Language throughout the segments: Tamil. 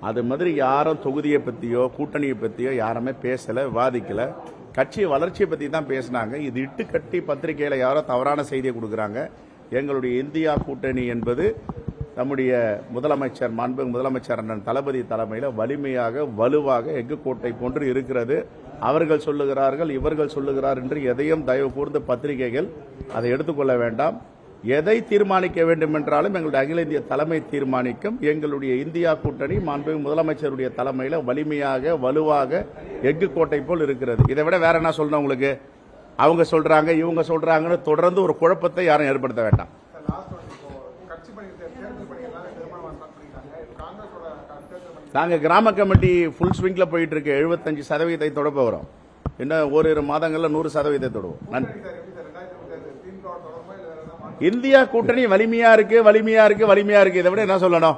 அது மாதிரி யாரும் தொகுதியை பற்றியோ கூட்டணியை பற்றியோ யாருமே பேசலை, விவாதிக்கலை. கட்சி வளர்ச்சியை பற்றி தான் பேசினாங்க. இது இட்டு கட்டி பத்திரிகையில் யாரோ தவறான செய்தியை கொடுக்குறாங்க. எங்களுடைய இந்தியா கூட்டணி என்பது நம்முடைய முதலமைச்சர், மாண்புமிகு முதலமைச்சர் அண்ணன் தளபதி தலைமையில் வலிமையாக வலுவாக எஃகு கோட்டை போன்று இருக்கிறது. அவர்கள் சொல்லுகிறார்கள், இவர்கள் சொல்லுகிறார் என்று எதையும் தயவு கூர்ந்து பத்திரிகைகள் அதை எடுத்துக்கொள்ள வேண்டாம். எதை தீர்மானிக்க வேண்டும் என்றாலும் எங்களுடைய அகில இந்திய தலைமை தீர்மானிக்கும். எங்களுடைய இந்தியா கூட்டணி மாண்புமிகு முதலமைச்சருடைய தலைமையில் வலிமையாக வலுவாக எஃகு கோட்டை போல் இருக்கிறது. இதை விட வேற என்ன சொல்லணும் உங்களுக்கு? அவங்க சொல்றாங்க, இவங்க சொல்றாங்கன்னு தொடர்ந்து ஒரு குழப்பத்தை யாரும் ஏற்படுத்த வேண்டாம். நாங்க கிராம கமிட்டி ஃபுல் ஸ்விங்ல போயிட்டு இருக்கு. 75% தொட போகிறோம். இன்னும் ஓரிரு மாதங்கள்ல 100% தொடுவோம். நன்றி. இந்தியா கூட்டணி வலிமையா இருக்கு, வலிமையா இருக்கு, வலிமையா இருக்கு. இதை விட என்ன சொல்லணும்?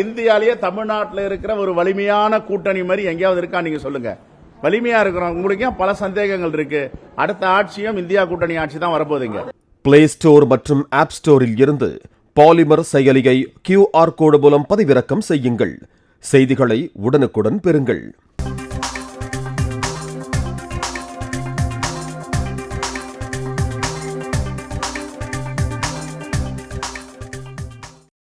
இந்தியாலேயே தமிழ்நாட்டில் இருக்கிற ஒரு வலிமையான கூட்டணி மாதிரி எங்கேயாவது இருக்கா? நீங்க சொல்லுங்க. வலிமையா இருக்கிறோம். உங்களுக்கு பல சந்தேகங்கள் இருக்கு. அடுத்த ஆட்சியும் இந்தியா கூட்டணி ஆட்சி தான் வரப்போகுதுங்க. பிளே ஸ்டோர் மற்றும் ஆப் ஸ்டோரில் இருந்து பாலிமர் செயலியை QR கோடு மூலம் பதிவிறக்கம் செய்யுங்கள். செய்திகளை உடனுக்குடன் பெறுங்கள்.